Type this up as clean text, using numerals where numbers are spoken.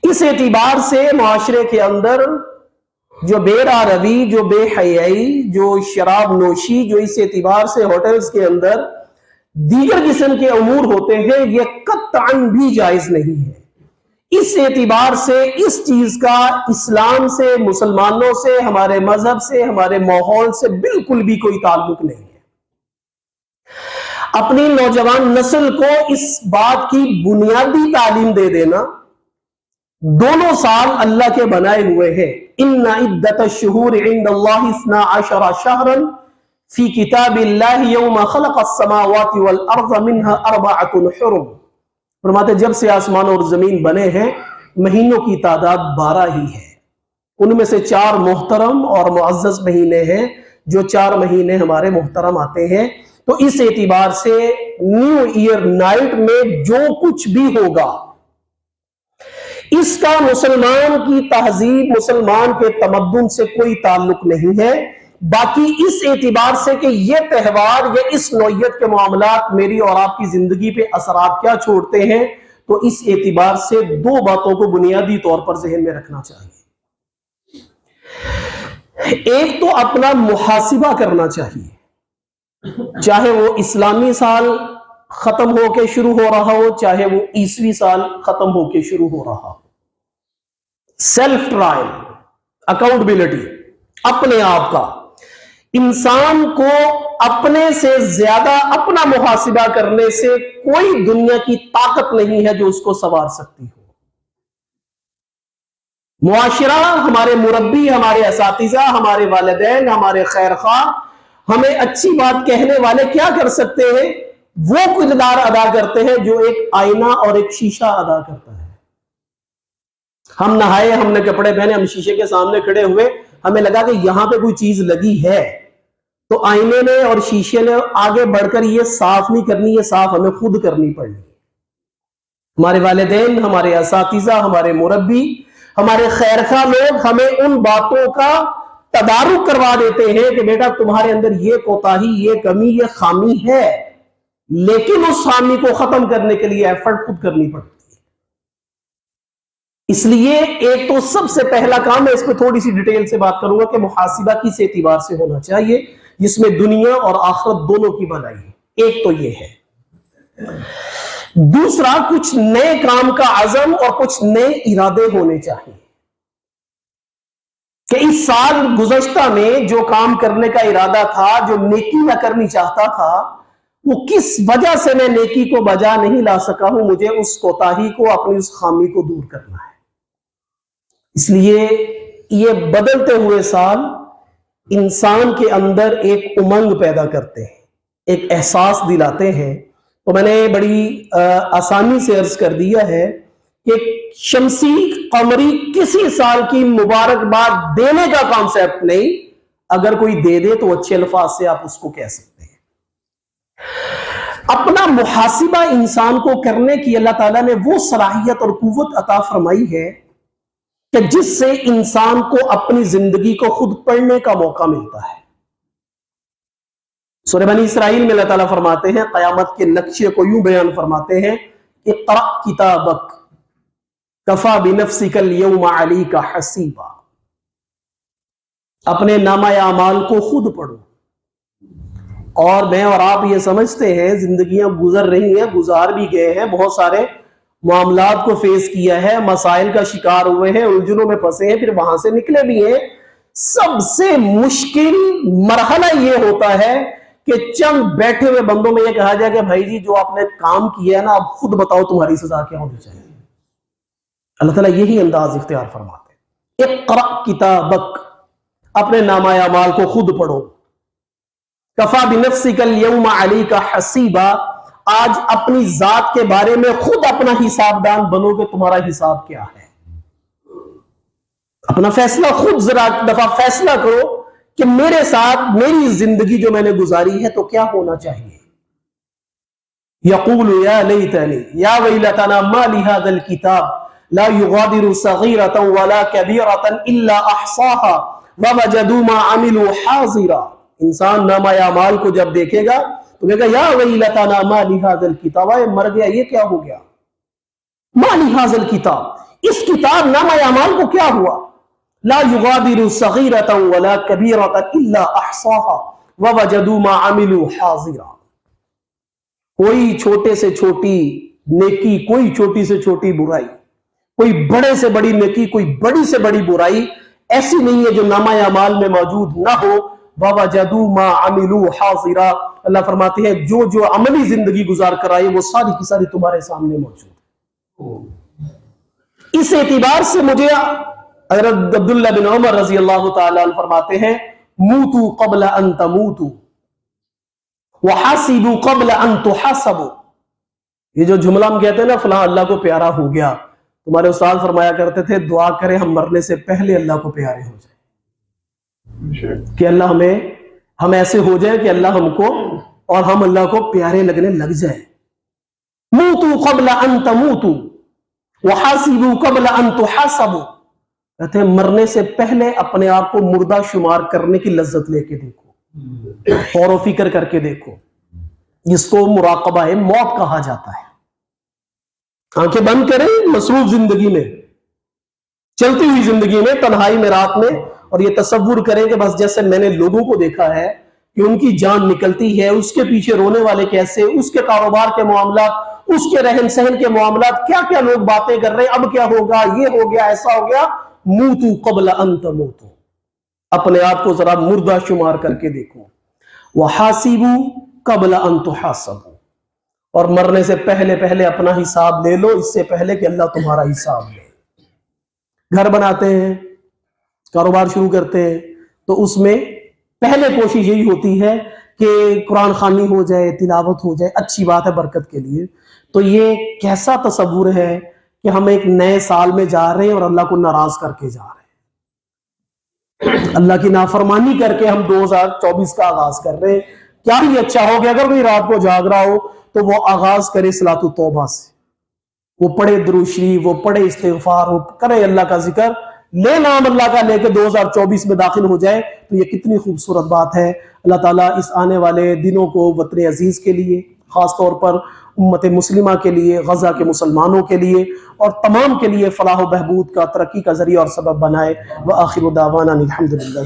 اس اعتبار سے معاشرے کے اندر جو بے روی، جو بے حیائی، جو شراب نوشی، جو اس اعتبار سے ہوٹلز کے اندر دیگر قسم کے امور ہوتے ہیں، یہ قطعاً بھی جائز نہیں ہے۔ اس اعتبار سے اس چیز کا اسلام سے، مسلمانوں سے، ہمارے مذہب سے، ہمارے ماحول سے بالکل بھی کوئی تعلق نہیں ہے۔ اپنی نوجوان نسل کو اس بات کی بنیادی تعلیم دے دینا، دونوں سال اللہ کے بنائے ہوئے ہیں۔ ان عدت الشہور عند اللہ 12 شہرا فی کتاب اللہ یوم خلق السماوات والارض منها 4 حرم۔ فرماتے جب سے آسمان اور زمین بنے ہیں مہینوں کی تعداد 12 ہی ہے، ان میں سے 4 محترم اور معزز مہینے ہیں، جو 4 مہینے ہمارے محترم آتے ہیں۔ تو اس اعتبار سے نیو ایئر نائٹ میں جو کچھ بھی ہوگا اس کا مسلمان کی تہذیب، مسلمان کے تمدن سے کوئی تعلق نہیں ہے۔ باقی اس اعتبار سے کہ یہ تہوار یا اس نوعیت کے معاملات میری اور آپ کی زندگی پہ اثرات کیا چھوڑتے ہیں، تو اس اعتبار سے 2 باتوں کو بنیادی طور پر ذہن میں رکھنا چاہیے۔ ایک تو اپنا محاسبہ کرنا چاہیے، چاہے وہ اسلامی سال ختم ہو کے شروع ہو رہا ہو، چاہے وہ عیسوی سال ختم ہو کے شروع ہو رہا ہو۔ سیلف ٹرائل، اکاؤنٹبلٹی، اپنے آپ کا۔ انسان کو اپنے سے زیادہ اپنا محاسبہ کرنے سے کوئی دنیا کی طاقت نہیں ہے جو اس کو سنوار سکتی ہو۔ معاشرہ، ہمارے مربی، ہمارے اساتذہ، ہمارے والدین، ہمارے خیر خواہ، ہمیں اچھی بات کہنے والے کیا کر سکتے ہیں؟ وہ کردار ادا کرتے ہیں جو ایک آئینہ اور ایک شیشہ ادا کرتا ہے۔ ہم نہائے، ہم نے کپڑے پہنے، ہم شیشے کے سامنے کھڑے ہوئے، ہمیں لگا کہ یہاں پہ کوئی چیز لگی ہے، تو آئینے نے اور شیشے نے آگے بڑھ کر یہ صاف نہیں کرنی، یہ صاف ہمیں خود کرنی پڑنی۔ ہمارے والدین، ہمارے اساتذہ، ہمارے مربی، ہمارے خیر خواہ لوگ ہمیں ان باتوں کا تدارک کروا دیتے ہیں کہ بیٹا تمہارے اندر یہ کوتاہی، یہ کمی، یہ خامی ہے، لیکن اس خامی کو ختم کرنے کے لیے ایفرٹ خود کرنی پڑتی ہے۔ اس لیے ایک تو سب سے پہلا کام، میں اس پہ تھوڑی سی ڈیٹیل سے بات کروں گا کہ محاسبہ کس اعتبار سے ہونا چاہیے جس میں دنیا اور آخرت دونوں کی بھلائی ہے۔ ایک تو یہ ہے۔ دوسرا، کچھ نئے کام کا عزم اور کچھ نئے ارادے ہونے چاہیے کہ اس سال گزشتہ میں جو کام کرنے کا ارادہ تھا، جو نیکی نہ کرنی چاہتا تھا، وہ کس وجہ سے میں نیکی کو بجا نہیں لا سکا ہوں، مجھے اس کوتاہی کو، اپنی اس خامی کو دور کرنا ہے۔ اس لیے یہ بدلتے ہوئے سال انسان کے اندر ایک امنگ پیدا کرتے ہیں، ایک احساس دلاتے ہیں۔ تو میں نے بڑی آسانی سے عرض کر دیا ہے کہ شمسی قمری کسی سال کی مبارکباد دینے کا کانسیپٹ نہیں، اگر کوئی دے دے تو اچھے الفاظ سے آپ اس کو کہہ سکتے ہیں۔ اپنا محاسبہ انسان کو کرنے کی اللہ تعالیٰ نے وہ صلاحیت اور قوت عطا فرمائی ہے کہ جس سے انسان کو اپنی زندگی کو خود پڑھنے کا موقع ملتا ہے۔ سورہ بنی اسرائیل میں اللہ تعالیٰ فرماتے ہیں، قیامت کے نقشے کو یوں بیان فرماتے ہیں، اقرأ کتابک کفا بنفسک اليوم علیک حسیبا۔ اپنے نامہ اعمال کو خود پڑھو۔ اور میں اور آپ یہ سمجھتے ہیں زندگیاں گزر رہی ہیں، گزار بھی گئے ہیں، بہت سارے معاملات کو فیس کیا ہے، مسائل کا شکار ہوئے ہیں، الجھنوں میں پھنسے ہیں، پھر وہاں سے نکلے بھی ہیں۔ سب سے مشکل مرحلہ یہ ہوتا ہے کہ چند بیٹھے ہوئے بندوں میں یہ کہا جائے کہ بھائی جی جو آپ نے کام کیا ہے نا، اب خود بتاؤ تمہاری سزا کیا ہونی چاہیے۔ اللہ تعالیٰ یہی انداز اختیار فرماتے ہیں، اقرأ کتابک، اپنے نامہ اعمال کو خود پڑھو۔ کفا بنفسک اليوم علیک حسیبا، آج اپنی ذات کے بارے میں خود اپنا حساب دان بنو کہ تمہارا حساب کیا ہے۔ اپنا فیصلہ خود ذرا دفعہ فیصلہ کرو کہ میرے ساتھ میری زندگی جو میں نے گزاری ہے تو کیا ہونا چاہیے۔ یقول یا لیتنی یا ویلتنا ما لهذا الكتاب لا يغادر صغیرۃ ولا کبیرۃ الا احصاها ووجدوا ما عملوا حاضرا۔ انسان نامہ اعمال کو جب دیکھے گا تو کہے گا یا ویلتنا ما لهذا الكتاب، مر گیا یہ کیا ہو گیا۔ ما لهذا الكتاب، اس کتاب نامہ اعمال کو کیا ہوا؟ لا یغادر صغیرۃ ولا کبیرۃ الا احصاها ووجدوا ما عملوا حاضرا. کوئی چھوٹے سے چھوٹی نیکی، کوئی چھوٹی سے چھوٹی برائی، کوئی بڑے سے بڑی نیکی، کوئی بڑی سے بڑی برائی ایسی نہیں ہے جو نامہ اعمال میں موجود نہ ہو. وَوَجَدُوا مَا عَمِلُوا حَاضِرًا. اللہ فرماتے ہیں جو جو عملی زندگی گزار کر آئے وہ ساری کی ساری تمہارے سامنے موجود ہے. اس اعتبار سے مجھے حضرت عبداللہ بن عمر رضی اللہ تعالیٰ عنہ فرماتے ہیں موتوا قبل ان تموتوا وحاسبوا قبل ان تحاسبوا. یہ جو جملہ ہم کہتے ہیں نا فلاں اللہ کو پیارا ہو گیا، تمہارے استاد فرمایا کرتے تھے دعا کریں ہم مرنے سے پہلے اللہ کو پیارے ہو جائیں، کہ اللہ ہم ایسے ہو جائیں کہ اللہ ہم کو اور ہم اللہ کو پیارے لگنے لگ جائیں. موتوا قبل ان تموتوا وحاسبوا قبل ان تحاسبوا. کہتے ہیں مرنے سے پہلے اپنے آپ کو مردہ شمار کرنے کی لذت لے کے دیکھو، غور و فکر کر کے دیکھو. جس کو مراقبہ موت کہا جاتا ہے. آنکھیں بند کریں مصروف زندگی میں، چلتی ہوئی زندگی میں، تنہائی میں، رات میں، اور یہ تصور کریں کہ بس جیسے میں نے لوگوں کو دیکھا ہے کہ ان کی جان نکلتی ہے، اس کے پیچھے رونے والے کیسے، اس کے کاروبار کے معاملات، اس کے رہن سہن کے معاملات، کیا کیا لوگ باتیں کر رہے ہیں، اب کیا ہوگا، یہ ہو گیا، ایسا ہو گیا. موتوا قبل ان تموتوا. اپنے آپ کو ذرا مردہ شمار کر کے دیکھو. وحاسبوا قبل ان تحاسبوا. اور مرنے سے پہلے پہلے اپنا حساب لے لو، اس سے پہلے کہ اللہ تمہارا حساب لے. گھر بناتے ہیں، کاروبار شروع کرتے ہیں، تو اس میں پہلے کوشش یہی ہوتی ہے کہ قرآن خوانی ہو جائے، تلاوت ہو جائے، اچھی بات ہے برکت کے لیے. تو یہ کیسا تصور ہے کہ ہم ایک نئے سال میں جا رہے ہیں اور اللہ کو ناراض کر کے جا رہے ہیں، اللہ کی نافرمانی کر کے ہم 2024 کا آغاز کر رہے ہیں. کیا ہی اچھا ہو کہ اگر کوئی رات کو جاگ رہا ہو تو وہ آغاز کرے صلاۃ التوبہ سے، وہ پڑھے درود شریف، وہ پڑھے استغفار، وہ کرے اللہ کا ذکر، لے نام اللہ کا لے کے 2024 میں داخل ہو جائے. تو یہ کتنی خوبصورت بات ہے. اللہ تعالیٰ اس آنے والے دنوں کو وطن عزیز کے لیے، خاص طور پر امت مسلمہ کے لیے، غزہ کے مسلمانوں کے لیے اور تمام کے لیے فلاح و بہبود کا، ترقی کا ذریعہ اور سبب بنائے. وآخر دعوانا الحمدللہ.